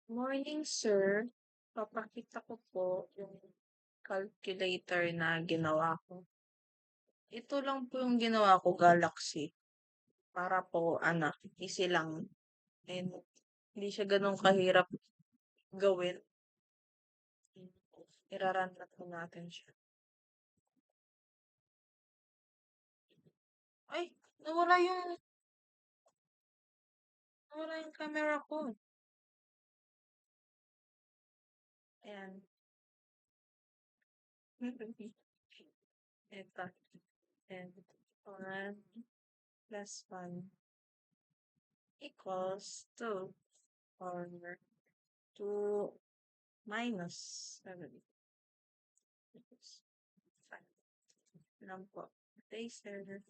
Morning, sir. Papakita ko po yung calculator na ginawa ko. Ito lang po yung ginawa ko, Galaxy. Para po, easy lang. And hindi siya ganun kahirap gawin. Iraran na po natin siya. Ay, nawala yung camera ko. Ayan. Ito. And 1 plus 1 equals 2 or 2 minus 7 equals 5. Lang po. Eraser.